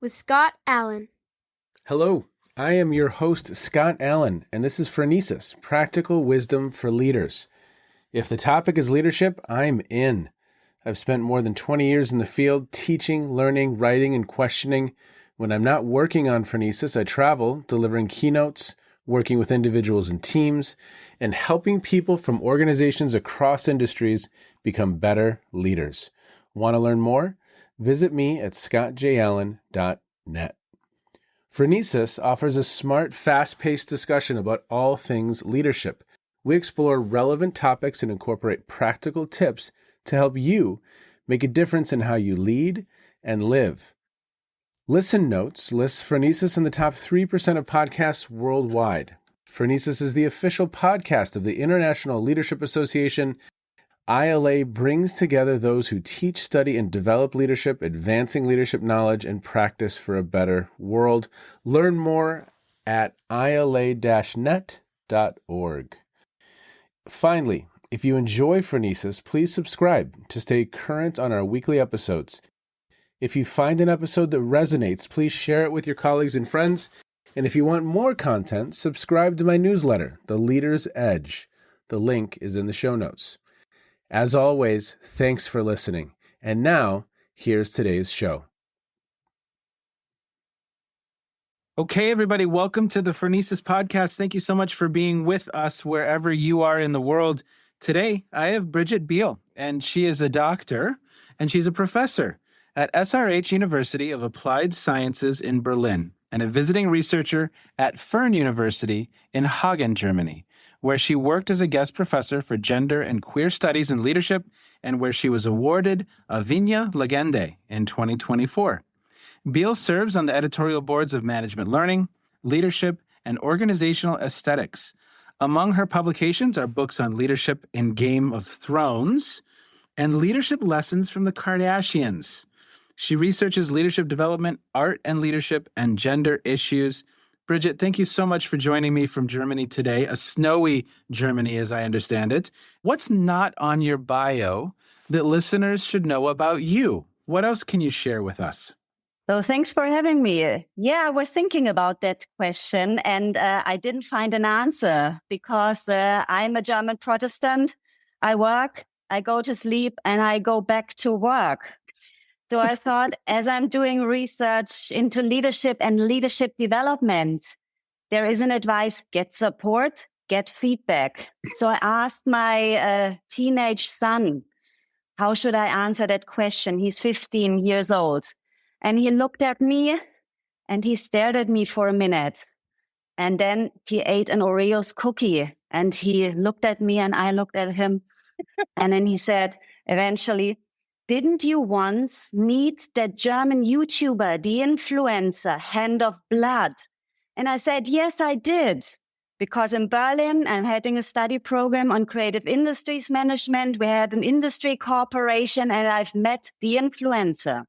with Scott Allen. Hello, I am your host, Scott Allen, and this is Phronesis, Practical Wisdom for Leaders. If the topic is leadership, I'm in. I've spent more than 20 years in the field teaching, learning, writing, and questioning. When I'm not working on Phronesis, I travel, delivering keynotes, working with individuals and teams, and helping people from organizations across industries become better leaders. Want to learn more? Visit me at scottjallen.net. Phronesis offers a smart, fast-paced discussion about all things leadership. We explore relevant topics and incorporate practical tips to help you make a difference in how you lead and live. Listen Notes lists Phronesis in the top 3% of podcasts worldwide. Phronesis is the official podcast of the International Leadership Association. ILA brings together those who teach, study, and develop leadership, advancing leadership knowledge and practice for a better world. Learn more at ila-net.org. Finally, if you enjoy Phronesis, please subscribe to stay current on our weekly episodes. If you find an episode that resonates, please share it with your colleagues and friends. And if you want more content, subscribe to my newsletter, The Leader's Edge. The link is in the show notes. As always, thanks for listening. And now, here's today's show. Okay, everybody, welcome to the Phronesis podcast. Thank you so much for being with us wherever you are in the world. Today, I have Brigitte Biehl, and she is a doctor, and she's a professor at SRH University of Applied Sciences in Berlin, and a visiting researcher at Fern University in Hagen, Germany, where she worked as a guest professor for gender and queer studies and leadership, and where she was awarded a Vigna Legende in 2024. Biehl serves on the editorial boards of Management Learning, Leadership, and Organizational Aesthetics. Among her publications are books on leadership in Game of Thrones and leadership lessons from the Kardashians. She researches leadership development, art and leadership, and gender issues. Brigitte, thank you so much for joining me from Germany today, a snowy Germany as I understand it. What's not on your bio that listeners should know about you? What else can you share with us? So thanks for having me. Yeah, I was thinking about that question and I didn't find an answer because I'm a German Protestant. I work, I go to sleep, and I go back to work. So I thought, as I'm doing research into leadership and leadership development, there is an advice: get support, get feedback. So I asked my teenage son, how should I answer that question? He's 15 years old. And he looked at me and he stared at me for a minute. And then he ate an Oreos cookie and he looked at me and I looked at him. And then he said, eventually, didn't you once meet that German YouTuber, the influencer, Hand of Blood? And I said, yes, I did. Because in Berlin, I'm heading a study program on creative industries management. We had an industry corporation and I've met the influencer.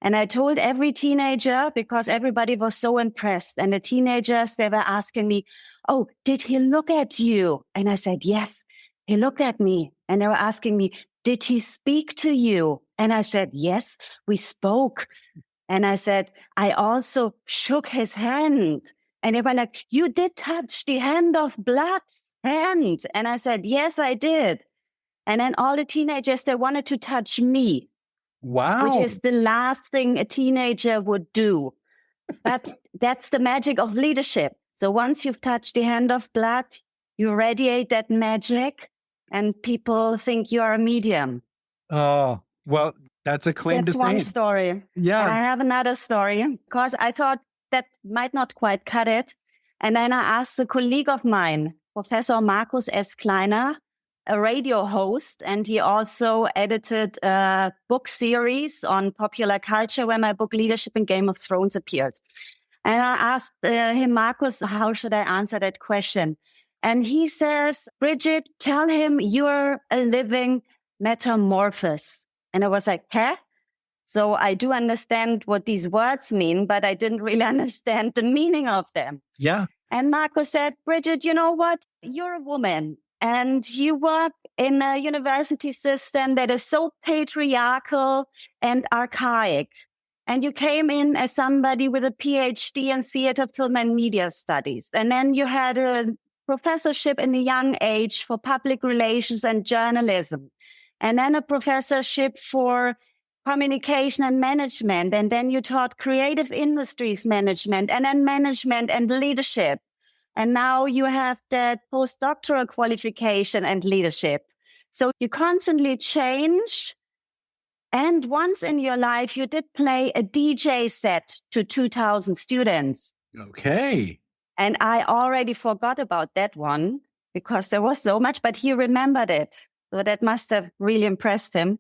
And I told every teenager because everybody was so impressed. And the teenagers, they were asking me, oh, did he look at you? And I said, yes, he looked at me. And they were asking me, did he speak to you? And I said, yes, we spoke. And I said, I also shook his hand. And they were like, you did touch the Hand of Blood's hand. And I said, yes, I did. And then all the teenagers, they wanted to touch me. Wow. Which is the last thing a teenager would do. But that's the magic of leadership. So once you've touched the Hand of Blood, you radiate that magic and people think you are a medium. Oh, well, that's a claim to fame. That's one story. Yeah. And I have another story because I thought that might not quite cut it. And then I asked a colleague of mine, Professor Markus S. Kleiner, a radio host, and he also edited a book series on popular culture where my book Leadership in Game of Thrones appeared. And I asked him, Markus, how should I answer that question? And he says, Brigitte, tell him you're a living metamorphosis. And I was like, huh? So I do understand what these words mean, but I didn't really understand the meaning of them. Yeah. And Markus said, Brigitte, you know what? You're a woman. And you work in a university system that is so patriarchal and archaic. And you came in as somebody with a Ph.D. in theater, film, and media studies. And then you had a professorship in a young age for public relations and journalism. And then a professorship for communication and management. And then you taught creative industries management and then management and leadership. And now you have that postdoctoral qualification and leadership. So you constantly change. And once in your life, you did play a DJ set to 2,000 students. Okay. And I already forgot about that one because there was so much, but he remembered it. So that must have really impressed him.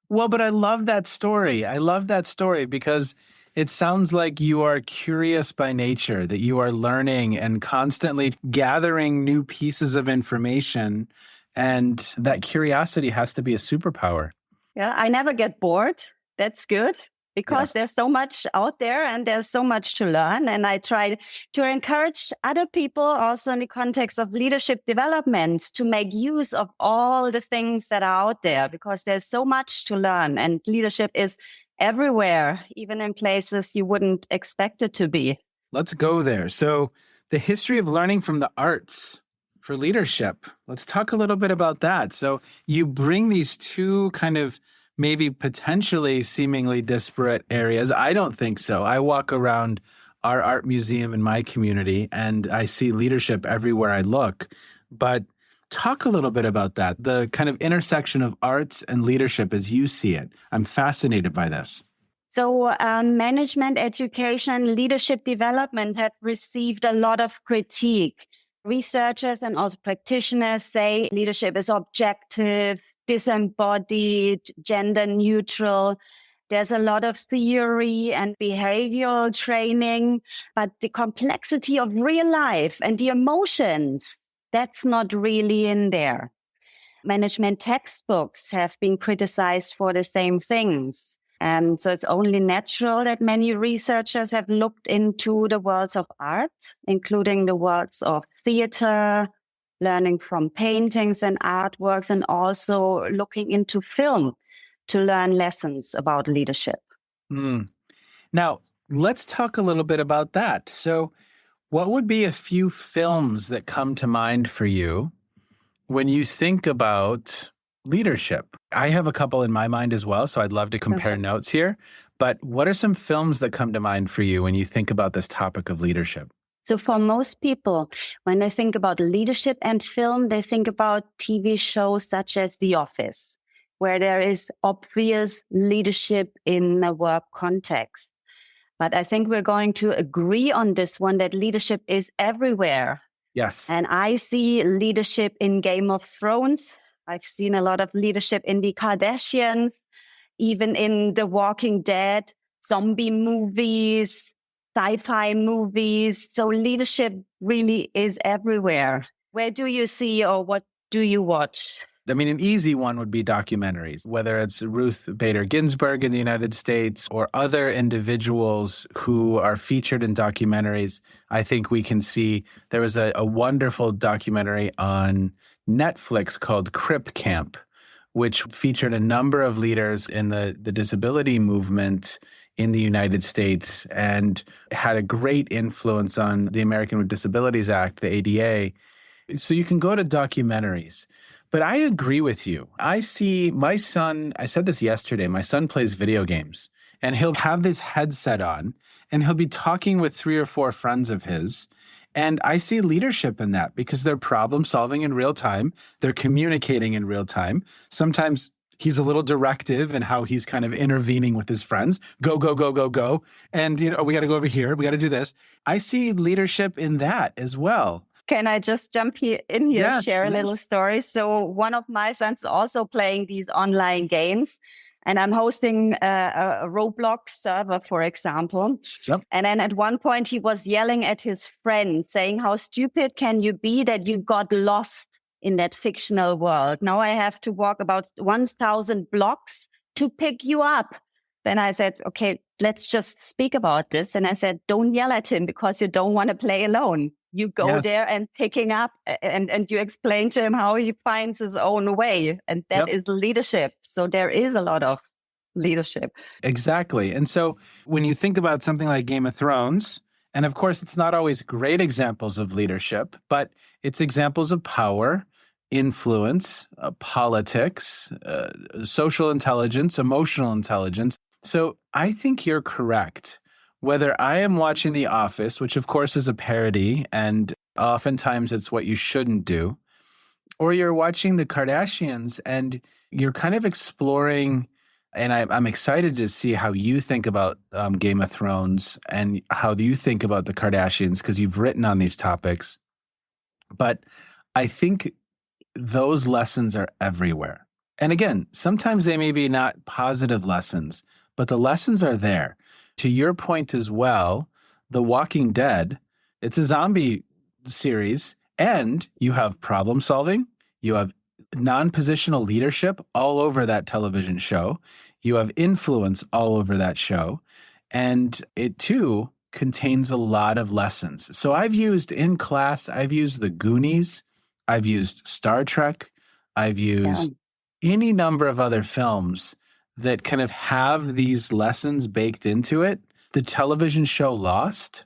Well, but I love that story. I love that story because it sounds like you are curious by nature, that you are learning and constantly gathering new pieces of information. And that curiosity has to be a superpower. Yeah, I never get bored. That's good because there's so much out there and there's so much to learn. And I try to encourage other people also in the context of leadership development to make use of all the things that are out there because there's so much to learn and leadership is everywhere, even in places you wouldn't expect it to be. Let's go there. So the history of learning from the arts for leadership. Let's talk a little bit about that. So you bring these two kind of maybe potentially seemingly disparate areas. I don't think so. I walk around our art museum in my community and I see leadership everywhere I look. But talk a little bit about that, the kind of intersection of arts and leadership as you see it. I'm fascinated by this. So management, education, leadership development have received a lot of critique. Researchers and also practitioners say leadership is objective, disembodied, gender neutral. There's a lot of theory and behavioral training, but the complexity of real life and the emotions, that's not really in there. Management textbooks have been criticized for the same things. And so it's only natural that many researchers have looked into the worlds of art, including the worlds of theater, learning from paintings and artworks, and also looking into film to learn lessons about leadership. Now, let's talk a little bit about that. So what would be a few films that come to mind for you when you think about leadership? I have a couple in my mind as well, so I'd love to compare notes here. But what are some films that come to mind for you when you think about this topic of leadership? So for most people, when they think about leadership and film, they think about TV shows such as The Office, where there is obvious leadership in a work context. But I think we're going to agree on this one that leadership is everywhere. Yes. And I see leadership in Game of Thrones. I've seen a lot of leadership in the Kardashians, even in The Walking Dead, zombie movies, sci-fi movies. So leadership really is everywhere. Where do you see or what do you watch? I mean, an easy one would be documentaries, whether it's Ruth Bader Ginsburg in the United States or other individuals who are featured in documentaries. I think we can see there was a wonderful documentary on Netflix called Crip Camp, which featured a number of leaders in the disability movement in the United States and had a great influence on the American with Disabilities Act, the ADA. So you can go to documentaries. But I agree with you. I see my son, I said this yesterday, my son plays video games and he'll have this headset on and he'll be talking with 3 or 4 friends of his. And I see leadership in that because they're problem solving in real time. They're communicating in real time. Sometimes he's a little directive in how he's kind of intervening with his friends. Go, go, go, go, go. And, we got to go over here. We got to do this. I see leadership in that as well. Can I just jump in here, share a little story? So one of my sons also playing these online games, and I'm hosting a Roblox server, for example. Yep. And then at one point he was yelling at his friend, saying, "How stupid can you be that you got lost in that fictional world? Now I have to walk about 1,000 blocks to pick you up." Then I said, okay, let's just speak about this. And I said, don't yell at him because you don't want to play alone. You go there and picking up and you explain to him how he finds his own way. And that is leadership. So there is a lot of leadership. Exactly. And so when you think about something like Game of Thrones, and of course, it's not always great examples of leadership, but it's examples of power, influence, politics, social intelligence, emotional intelligence. So I think you're correct. Whether I am watching The Office, which of course is a parody, and oftentimes it's what you shouldn't do, or you're watching the Kardashians and you're kind of exploring, and I'm excited to see how you think about Game of Thrones and how you think about the Kardashians, because you've written on these topics. But I think those lessons are everywhere. And again, sometimes they may be not positive lessons, but the lessons are there. To your point as well, The Walking Dead, it's a zombie series, and you have problem solving, you have non-positional leadership all over that television show, you have influence all over that show, and it too contains a lot of lessons. So I've used the Goonies, I've used Star Trek, I've used any number of other films that kind of have these lessons baked into it. The television show Lost,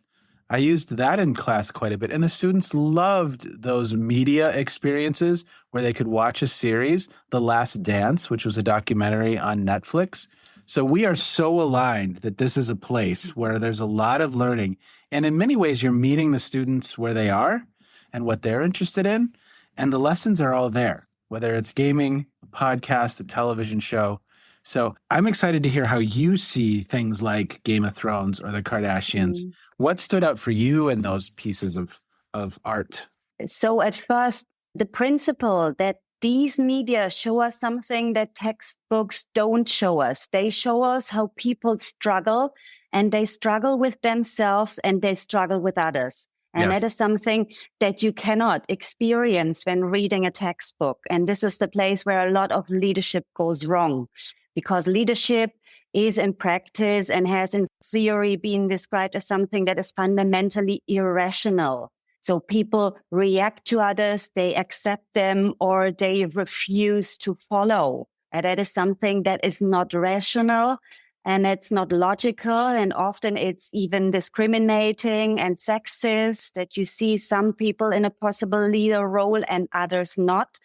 I used that in class quite a bit, and the students loved those media experiences where they could watch a series, The Last Dance, which was a documentary on Netflix. So we are so aligned that this is a place where there's a lot of learning. And in many ways, you're meeting the students where they are and what they're interested in. And the lessons are all there, whether it's gaming, a podcast, a television show. So I'm excited to hear how you see things like Game of Thrones or the Kardashians. What stood out for you in those pieces of art? So at first, the principle that these media show us something that textbooks don't show us. They show us how people struggle, and they struggle with themselves and they struggle with others. And that is something that you cannot experience when reading a textbook. And this is the place where a lot of leadership goes wrong, because leadership is in practice and has in theory been described as something that is fundamentally irrational. So people react to others, they accept them, or they refuse to follow. And that is something that is not rational, and it's not logical, and often it's even discriminating and sexist, that you see some people in a possible leader role and others not.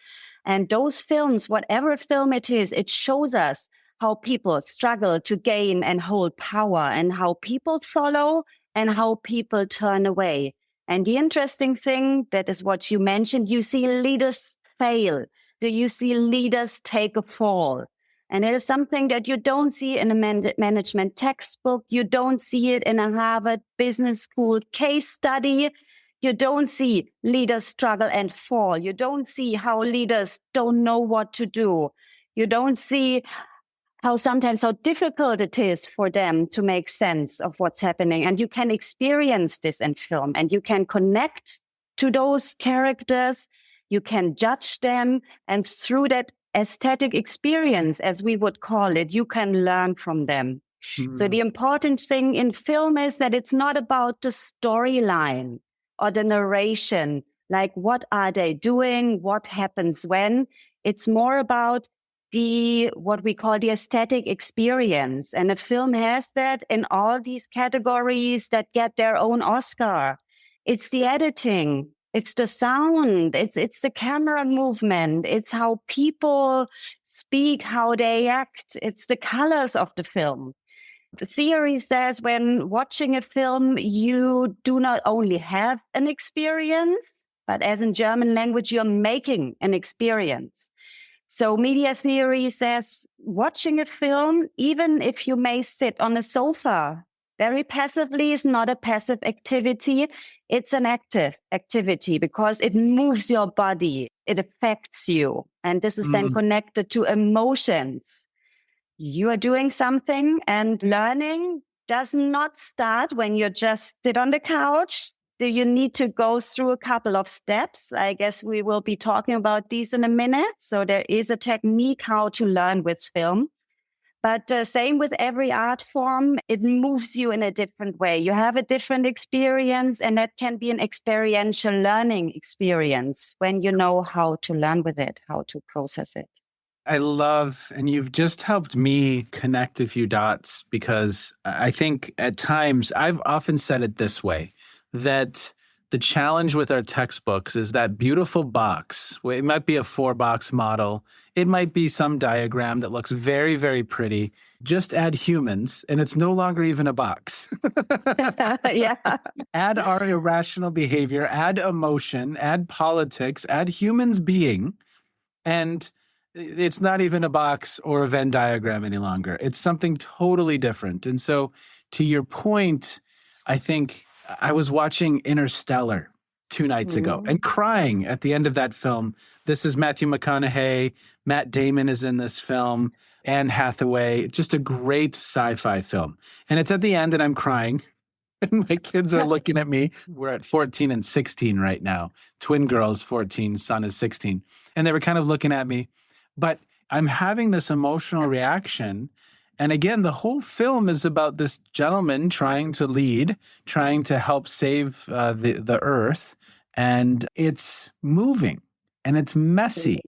And those films, whatever film it is, it shows us how people struggle to gain and hold power, and how people follow and how people turn away. And the interesting thing, that is what you mentioned, you see leaders fail. So you see leaders take a fall. And it is something that you don't see in a management textbook. You don't see it in a Harvard Business School case study. You don't see leaders struggle and fall. You don't see how leaders don't know what to do. You don't see how difficult it is for them to make sense of what's happening. And you can experience this in film, and you can connect to those characters. You can judge them. And through that aesthetic experience, as we would call it, you can learn from them. So the important thing in film is that it's not about the storyline or the narration, like what are they doing, what happens when. It's more about what we call the aesthetic experience. And a film has that in all these categories that get their own Oscar. It's the editing, it's the sound, it's the camera movement, it's how people speak, how they act, it's the colors of the film. The theory says when watching a film, you do not only have an experience, but as in German language, you're making an experience. So media theory says watching a film, even if you may sit on a sofa very passively, is not a passive activity. It's an active activity because it moves your body. It affects you. And this is then connected to emotions. You are doing something, and learning does not start when you just sit on the couch. You need to go through a couple of steps. I guess we will be talking about these in a minute. So there is a technique how to learn with film. But same with every art form, it moves you in a different way. You have a different experience, and that can be an experiential learning experience when you know how to learn with it, how to process it. I love, and you've just helped me connect a few dots, because I think at times, I've often said it this way, that the challenge with our textbooks is that beautiful box. It might be a 4-box model. It might be some diagram that looks very, very pretty. Just add humans, and it's no longer even a box. Yeah. Add our irrational behavior, add emotion, add politics, add humans being, and it's not even a box or a Venn diagram any longer. It's something totally different. And so, to your point, I think I was watching Interstellar 2 nights ago and crying at the end of that film. This is Matthew McConaughey. Matt Damon is in this film. Anne Hathaway. Just a great sci-fi film. And it's at the end and I'm crying. And my kids are looking at me. We're at 14 and 16 right now. Twin girls, 14, son is 16. And they were kind of looking at me. But I'm having this emotional reaction. And again, the whole film is about this gentleman trying to lead, trying to help save the earth. And it's moving and it's messy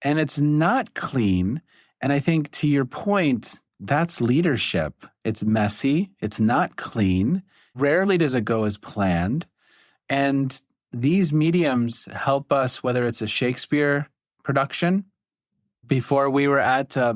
and it's not clean. And I think, to your point, that's leadership. It's messy. It's not clean. Rarely does it go as planned. And these mediums help us, whether it's a Shakespeare production. Before we were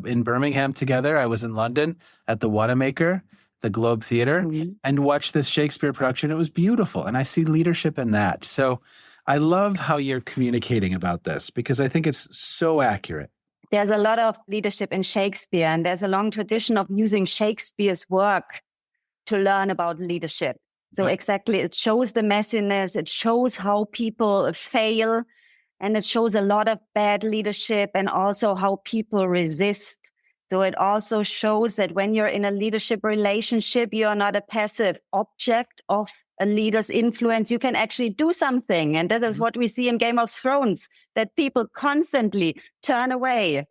in Birmingham together, I was in London at the Wanamaker, the Globe Theatre, and watched this Shakespeare production. It was beautiful. And I see leadership in that. So I love how you're communicating about this, because I think it's so accurate. There's a lot of leadership in Shakespeare, and there's a long tradition of using Shakespeare's work to learn about leadership. So exactly, it shows the messiness, it shows how people fail, and it shows a lot of bad leadership and also how people resist. So it also shows that when you're in a leadership relationship, you are not a passive object of a leader's influence. You can actually do something. And that is what we see in Game of Thrones, that people constantly turn away.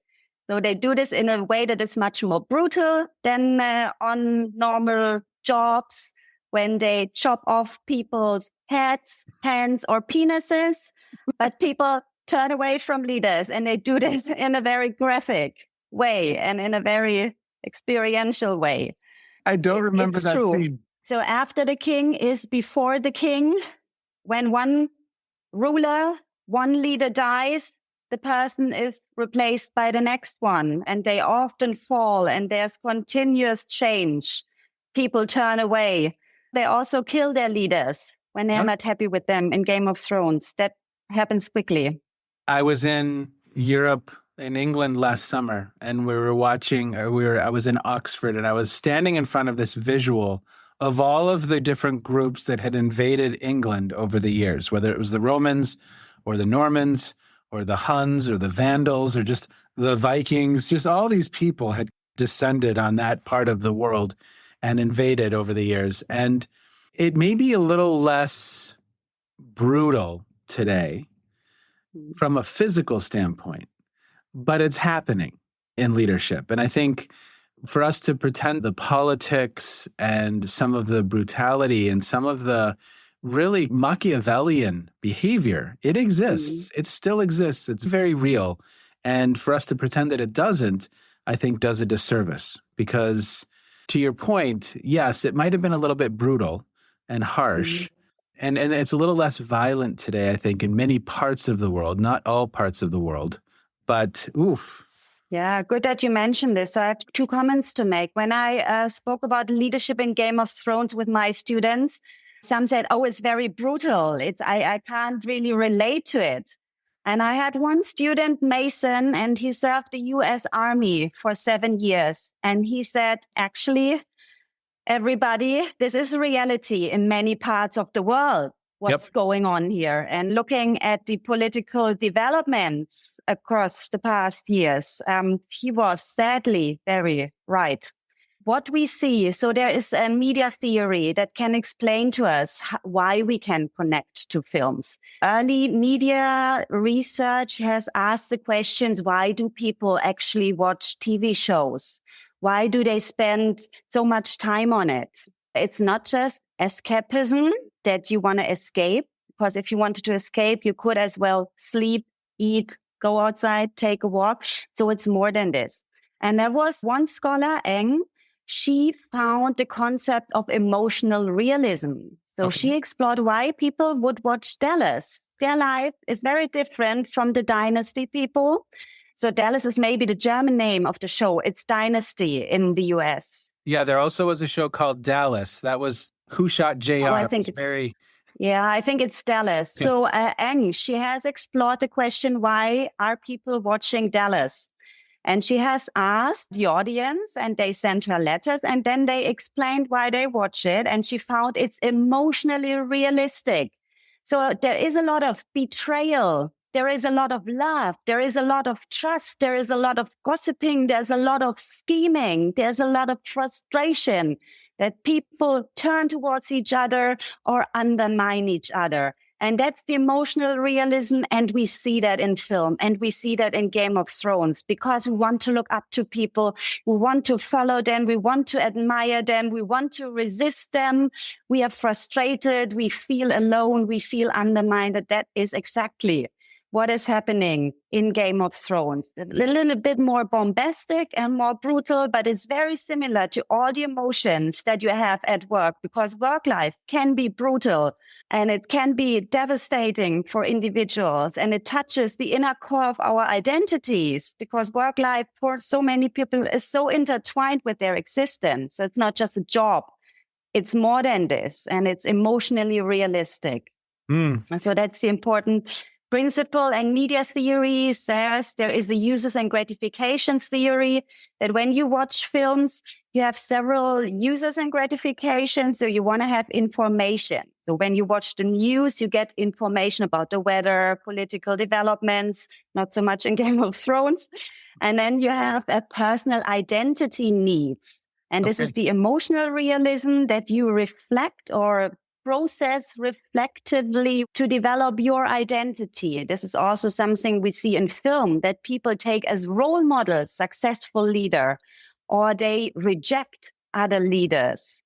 So they do this in a way that is much more brutal than on normal jobs, when they chop off people's heads, hands, or penises. But people turn away from leaders, and they do this in a very graphic way and in a very experiential way. I don't remember that scene. So after the king is before the king. When one ruler, one leader dies, the person is replaced by the next one, and they often fall, and there's continuous change. People turn away. They also kill their leaders when they're not happy with them in Game of Thrones. That happens quickly. I was in Europe, in England last summer, and we were watching, I was in Oxford, and I was standing in front of this visual of all of the different groups that had invaded England over the years, whether it was the Romans or the Normans or the Huns or the Vandals or just the Vikings. Just all these people had descended on that part of the world and invaded over the years. And it may be a little less brutal today from a physical standpoint, but it's happening in leadership. And I think for us to pretend the politics and some of the brutality and some of the really Machiavellian behavior, it exists. It still exists. It's very real. And for us to pretend that it doesn't, I think does a disservice, because to your point, yes, it might have been a little bit brutal and harsh. And it's a little less violent today, I think, in many parts of the world, not all parts of the world. But oof. Yeah, good that you mentioned this. So I have 2 comments to make. When I spoke about leadership in Game of Thrones with my students, some said, oh, it's very brutal. I can't really relate to it. And I had one student, Mason, and he served the US Army for 7 years. And he said, actually, everybody, this is reality in many parts of the world, what's going on here. And looking at the political developments across the past years, he was sadly very right. What we see, so there is a media theory that can explain to us why we can connect to films. Early media research has asked the questions, why do people actually watch TV shows? Why do they spend so much time on it? It's not just escapism that you want to escape, because if you wanted to escape, you could as well sleep, eat, go outside, take a walk. So it's more than this. And there was one scholar, Eng, she found the concept of emotional realism. So she explored why people would watch Dallas. Their life is very different from the Dynasty people. So Dallas is maybe the German name of the show. It's Dynasty in the US. Yeah, there also was a show called Dallas. That was Who Shot JR. I think I think it's Dallas. Yeah. So Eng, she has explored the question, why are people watching Dallas? And she has asked the audience and they sent her letters and then they explained why they watch it. And she found it's emotionally realistic. So there is a lot of betrayal. There is a lot of love. There is a lot of trust. There is a lot of gossiping. There's a lot of scheming. There's a lot of frustration that people turn towards each other or undermine each other. And that's the emotional realism. And we see that in film and we see that in Game of Thrones because we want to look up to people. We want to follow them. We want to admire them. We want to resist them. We are frustrated. We feel alone. We feel undermined. That is exactly what is happening in Game of Thrones. A little bit more bombastic and more brutal, but it's very similar to all the emotions that you have at work because work life can be brutal and it can be devastating for individuals and it touches the inner core of our identities because work life for so many people is so intertwined with their existence. So it's not just a job. It's more than this and it's emotionally realistic. So that's the important principle. And media theory says there is the uses and gratification theory that when you watch films, you have several uses and gratifications. So you want to have information. So when you watch the news, you get information about the weather, political developments, not so much in Game of Thrones. And then you have a personal identity needs. And this is the emotional realism that you reflect or process reflectively to develop your identity. This is also something we see in film that people take as role models, successful leader, or they reject other leaders.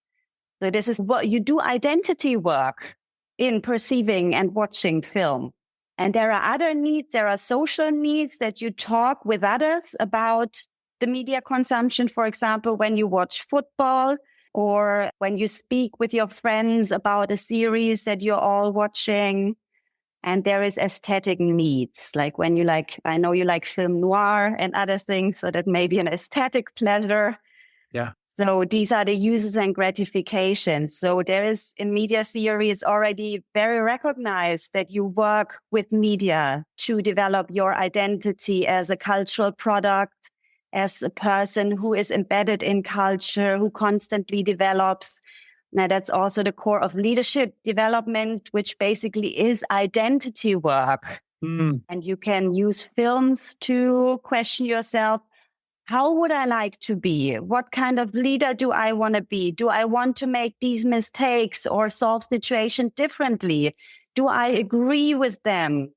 So this is what you do identity work in perceiving and watching film. And there are other needs. There are social needs that you talk with others about the media consumption. For example, when you watch football, or when you speak with your friends about a series that you're all watching. And there is aesthetic needs, like when you I know you like film noir and other things, so that may be an aesthetic pleasure. Yeah. So these are the uses and gratifications. So there is, in media theory, it's already very recognized that you work with media to develop your identity as a cultural product, as a person who is embedded in culture, who constantly develops. Now, that's also the core of leadership development, which basically is identity work. And you can use films to question yourself. How would I like to be? What kind of leader do I want to be? Do I want to make these mistakes or solve situations differently? Do I agree with them?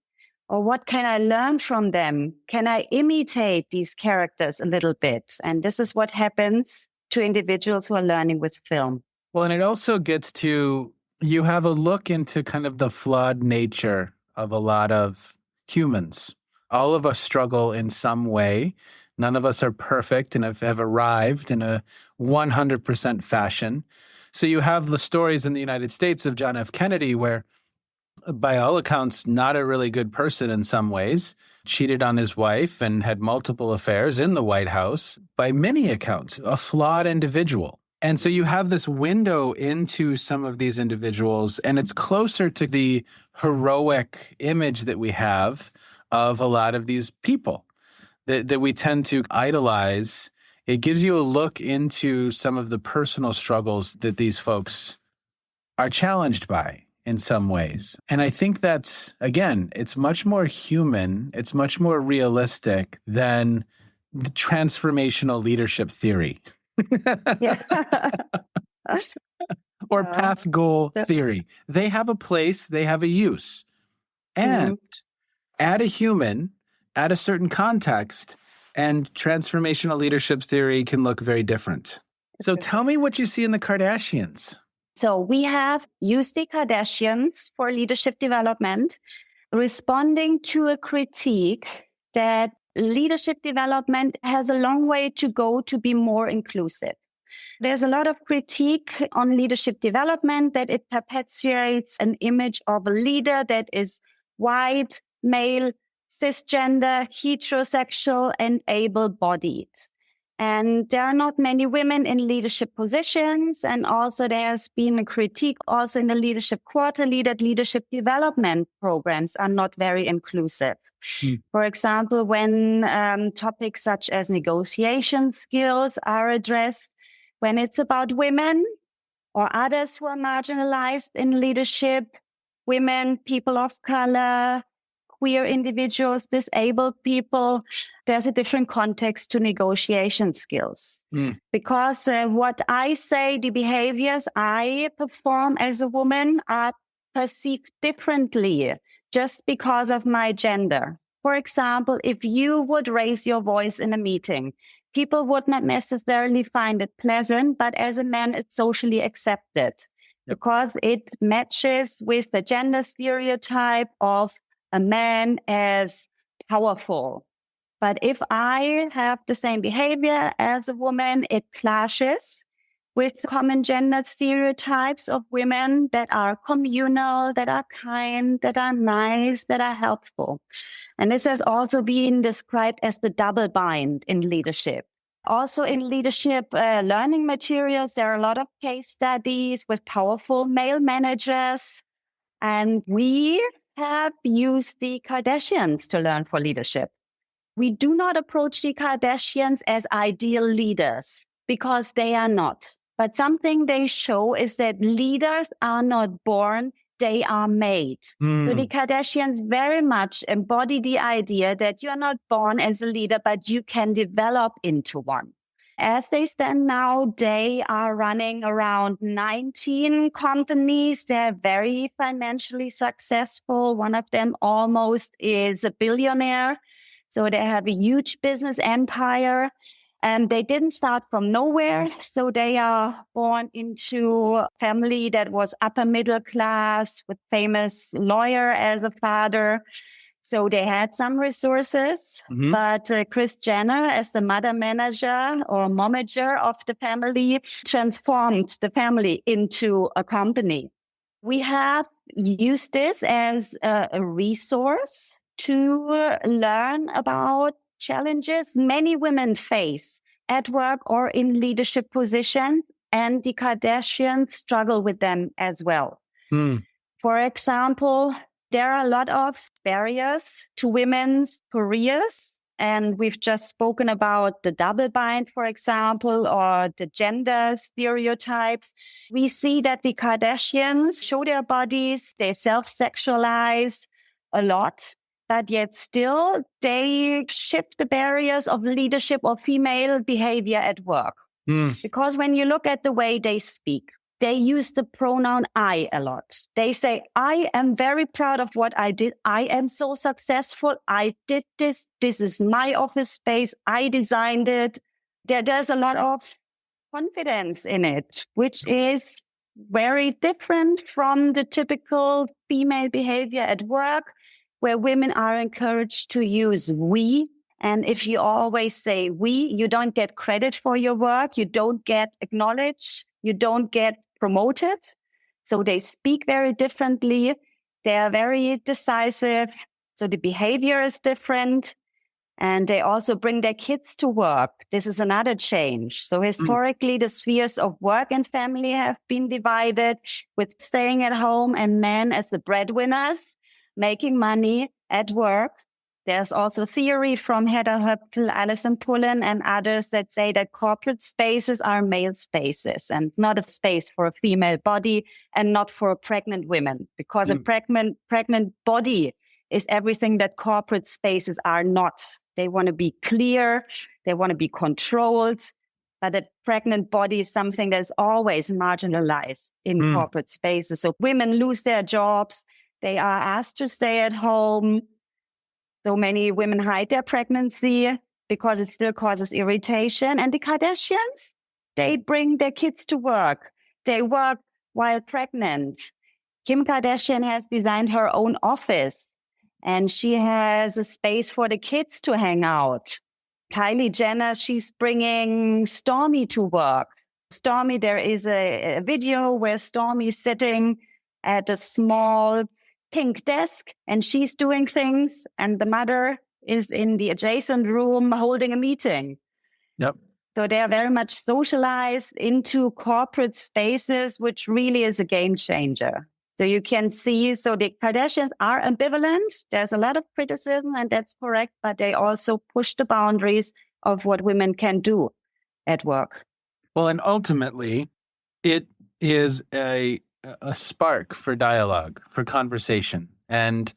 Or what can I learn from them? Can I imitate these characters a little bit? And this is what happens to individuals who are learning with film. Well, and it also gets to, you have a look into kind of the flawed nature of a lot of humans. All of us struggle in some way. None of us are perfect and have arrived in a 100% fashion. So you have the stories in the United States of John F. Kennedy, where by all accounts, not a really good person in some ways, cheated on his wife and had multiple affairs in the White House. By many accounts, a flawed individual. And so you have this window into some of these individuals, and it's closer to the heroic image that we have of a lot of these people that we tend to idolize. It gives you a look into some of the personal struggles that these folks are challenged by in some ways. And I think that's, again, it's much more human, it's much more realistic than the transformational leadership theory. Or path goal theory. They have a place, they have a use. And add a human, add a certain context, and transformational leadership theory can look very different. So tell me what you see in the Kardashians. So we have used the Kardashians for leadership development, responding to a critique that leadership development has a long way to go to be more inclusive. There's a lot of critique on leadership development that it perpetuates an image of a leader that is white, male, cisgender, heterosexual, and able-bodied. And there are not many women in leadership positions. And also there's been a critique also in the leadership quarterly that leadership development programs are not very inclusive. For example, when topics such as negotiation skills are addressed, when it's about women or others who are marginalized in leadership, women, people of color, queer individuals, disabled people, there's a different context to negotiation skills. Because what I say, the behaviors I perform as a woman are perceived differently just because of my gender. For example, if you would raise your voice in a meeting, people would not necessarily find it pleasant, but as a man, it's socially accepted because it matches with the gender stereotype of a man as powerful. But if I have the same behavior as a woman, it clashes with common gender stereotypes of women that are communal, that are kind, that are nice, that are helpful. And this has also been described as the double bind in leadership. Also in leadership learning materials, there are a lot of case studies with powerful male managers. And we have used the Kardashians to learn for leadership. We do not approach the Kardashians as ideal leaders because they are not. But something they show is that leaders are not born, they are made. So the Kardashians very much embody the idea that you are not born as a leader, but you can develop into one. As they stand now, they are running around 19 companies. They're very financially successful. One of them almost is a billionaire. So they have a huge business empire. And they didn't start from nowhere. So they are born into a family that was upper middle class with famous lawyer as a father. So they had some resources, but Kris Jenner, as the mother manager or momager of the family, transformed the family into a company. We have used this as a resource to learn about challenges many women face at work or in leadership positions, and the Kardashians struggle with them as well. For example, there are a lot of barriers to women's careers, and we've just spoken about the double bind, for example, or the gender stereotypes. We see that the Kardashians show their bodies, they self-sexualize a lot. But yet still, they shift the barriers of leadership or female behavior at work. Because when you look at the way they speak, they use the pronoun I a lot. They say, I am very proud of what I did. I am so successful. I did this. This is my office space. I designed it. There's a lot of confidence in it, which is very different from the typical female behavior at work, where women are encouraged to use we. And if you always say we, you don't get credit for your work. You don't get acknowledged. You don't get promoted. So they speak very differently. They are very decisive. So the behavior is different. And they also bring their kids to work. This is another change. So historically, the spheres of work and family have been divided, with staying at home and men as the breadwinners, making money at work. There's also theory from Hedda Höpkel, Alison Pullen, and others that say that corporate spaces are male spaces and not a space for a female body and not for pregnant women, because a pregnant body is everything that corporate spaces are not. They want to be clear. They want to be controlled. But a pregnant body is something that is always marginalized in corporate spaces. So women lose their jobs. They are asked to stay at home. So many women hide their pregnancy because it still causes irritation. And the Kardashians, they bring their kids to work. They work while pregnant. Kim Kardashian has designed her own office. and she has a space for the kids to hang out. Kylie Jenner, she's bringing Stormy to work. Stormy, there is a video where Stormy is sitting at a small pink desk and she's doing things, and the mother is in the adjacent room holding a meeting. Yep. So they are very much socialized into corporate spaces, which really is a game changer. So you can see, so the Kardashians are ambivalent. There's a lot of criticism, and that's correct, but they also push the boundaries of what women can do at work. Well, and ultimately, it is a spark for dialogue, for conversation, and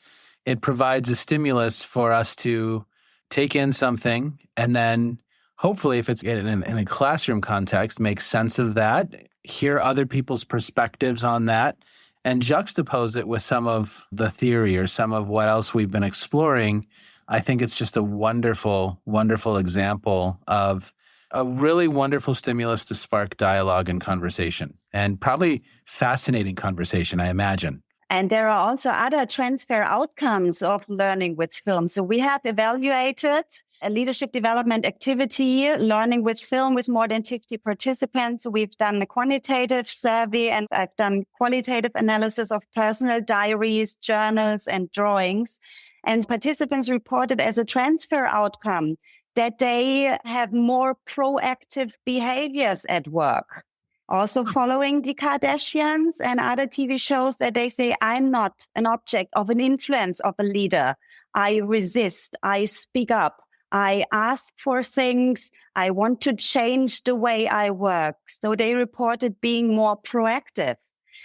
it provides a stimulus for us to take in something and then hopefully, if it's in a classroom context, make sense of that, hear other people's perspectives on that, and juxtapose it with some of the theory or some of what else we've been exploring. I think it's just a wonderful, wonderful example of a really wonderful stimulus to spark dialogue and conversation, and probably fascinating conversation, I imagine. And there are also other transfer outcomes of learning with film. So we have evaluated a leadership development activity, learning with film, with more than 50 participants. We've done a quantitative survey, and I've done qualitative analysis of personal diaries, journals, and drawings. And participants reported as a transfer outcome that they have more proactive behaviors at work. Also following the Kardashians and other TV shows, that they say, I'm not an object of an influence of a leader. I resist. I speak up. I ask for things. I want to change the way I work. So they reported being more proactive.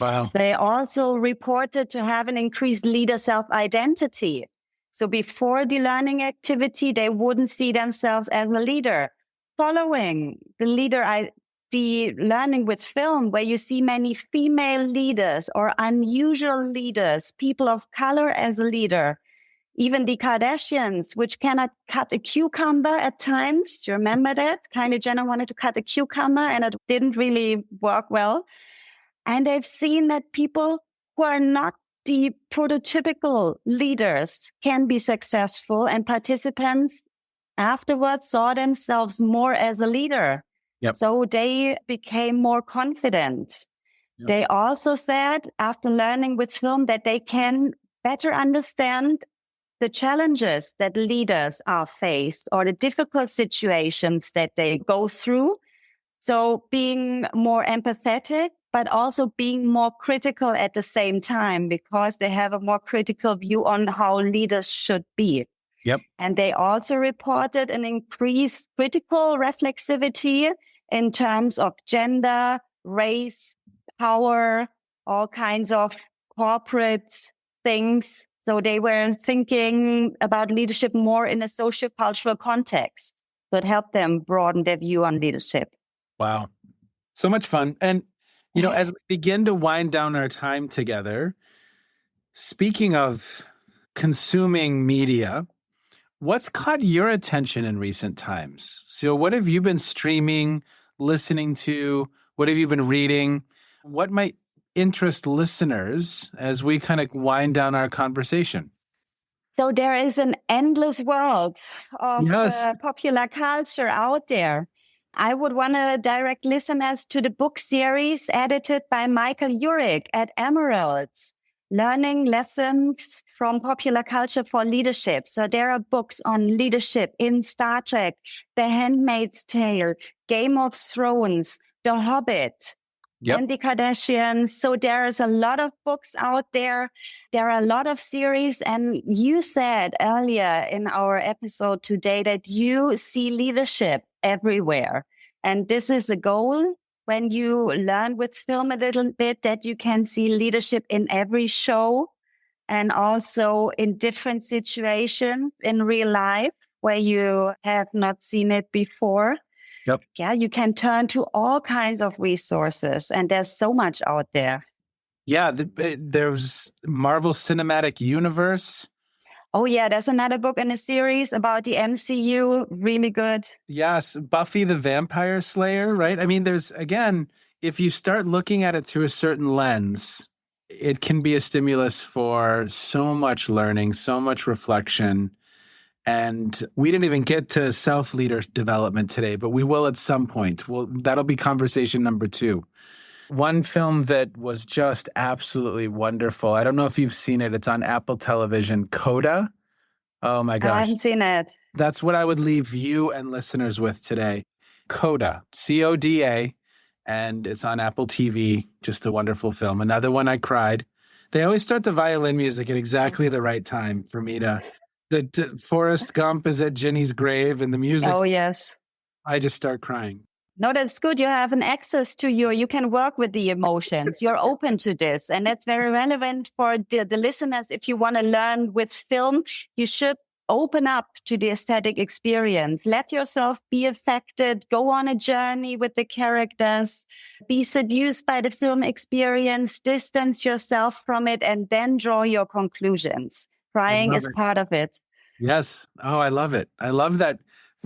Wow. They also reported to have an increased leader self-identity. So before the learning activity, they wouldn't see themselves as a leader. Following the learning with film, where you see many female leaders or unusual leaders, people of color as a leader, even the Kardashians, which cannot cut a cucumber at times. Do you remember that? Kylie Jenner wanted to cut a cucumber and it didn't really work well. And they've seen that people who are not the prototypical leaders can be successful, and participants afterwards saw themselves more as a leader. Yep. So they became more confident. Yep. They also said, after learning with film, that they can better understand the challenges that leaders are faced or the difficult situations that they go through. So being more empathetic, but also being more critical at the same time, because they have a more critical view on how leaders should be. Yep. And they also reported an increased critical reflexivity in terms of gender, race, power, all kinds of corporate things. So they were thinking about leadership more in a socio-cultural context. So it helped them broaden their view on leadership. Wow. So much fun. And, as we begin to wind down our time together, speaking of consuming media, what's caught your attention in recent times? So what have you been streaming, listening to? What have you been reading? What might interest listeners as we kind of wind down our conversation? So there is an endless world of popular culture out there. I would want to direct listeners to the book series edited by Michael Urick at Emerald, Learning Lessons from Popular Culture for Leadership. So there are books on leadership in Star Trek, The Handmaid's Tale, Game of Thrones, The Hobbit, and the Kardashians. So there is a lot of books out there. There are a lot of series. And you said earlier in our episode today that you see leadership everywhere. And this is a goal when you learn with film a little bit, that you can see leadership in every show and also in different situations in real life where you have not seen it before. Yep. Yeah, you can turn to all kinds of resources, and there's so much out there. Yeah, there's Marvel Cinematic Universe. Oh, yeah, there's another book in a series about the MCU. Really good. Yes, Buffy the Vampire Slayer, right? I mean, there's, again, if you start looking at it through a certain lens, it can be a stimulus for so much learning, so much reflection. And we didn't even get to self-leader development today, but we will at some point. Well, that'll be conversation number 2. One film that was just absolutely wonderful. I don't know if you've seen it. It's on Apple Television, Coda. Oh my I gosh. haven't seen it. That's what I would leave you and listeners with today. Coda, Coda, and it's on Apple TV. Just a wonderful film. Another one I cried. They always start the violin music at exactly the right time for me to. Forrest Gump is at Ginny's grave and the music. Oh, yes. I just start crying. No, that's good. You have an access to you can work with the emotions. You're open to this. And that's very relevant for the listeners. If you want to learn with film, you should open up to the aesthetic experience. Let yourself be affected. Go on a journey with the characters. Be seduced by the film experience. Distance yourself from it and then draw your conclusions. Crying is part of it. Yes. Oh, I love it. I love that.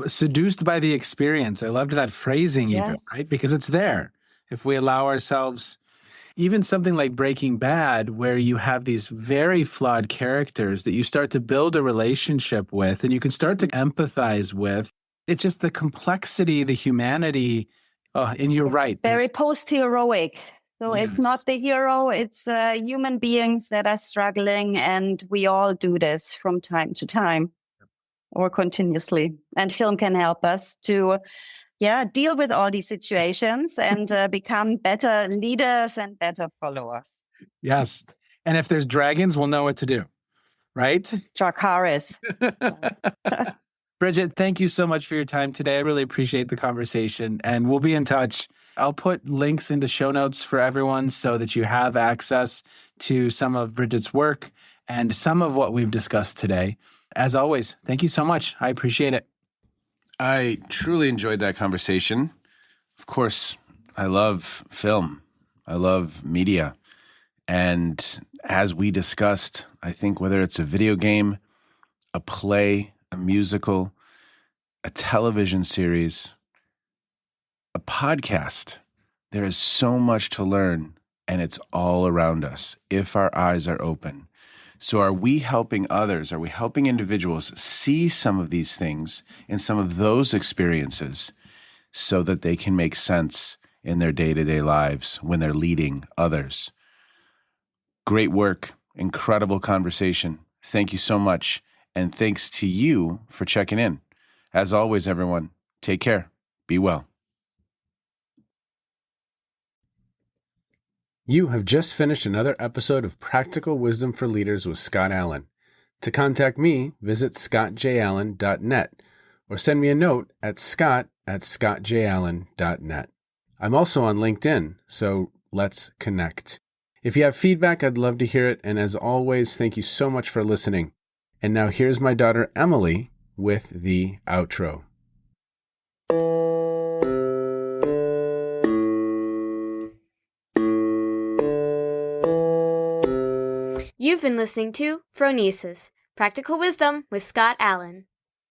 Seduced by the experience. I loved that phrasing even, right? Because it's there. If we allow ourselves, even something like Breaking Bad, where you have these very flawed characters that you start to build a relationship with and you can start to empathize with. It's just the complexity, the humanity. Oh, and you're right. Very post-heroic. So It's not the hero, it's human beings that are struggling, and we all do this from time to time or continuously. And film can help us to deal with all these situations and become better leaders and better followers. Yes. And if there's dragons, we'll know what to do, right? Dracarys. Brigitte, thank you so much for your time today. I really appreciate the conversation, and we'll be in touch. I'll put links into show notes for everyone so that you have access to some of Brigitte's work and some of what we've discussed today. As always, thank you so much. I appreciate it. I truly enjoyed that conversation. Of course, I love film. I love media. And as we discussed, I think whether it's a video game, a play, a musical, a television series, a podcast, there is so much to learn, and it's all around us if our eyes are open. So are we helping others? Are we helping individuals see some of these things and some of those experiences so that they can make sense in their day-to-day lives when they're leading others? Great work. Incredible conversation. Thank you so much. And thanks to you for checking in. As always, everyone, take care. Be well. You have just finished another episode of Practical Wisdom for Leaders with Scott Allen. To contact me, visit scottjallen.net or send me a note at scott@scottjallen.net. I'm also on LinkedIn, so let's connect. If you have feedback, I'd love to hear it. And as always, thank you so much for listening. And now here's my daughter, Emily, with the outro. You've been listening to Phronesis, Practical Wisdom with Scott Allen.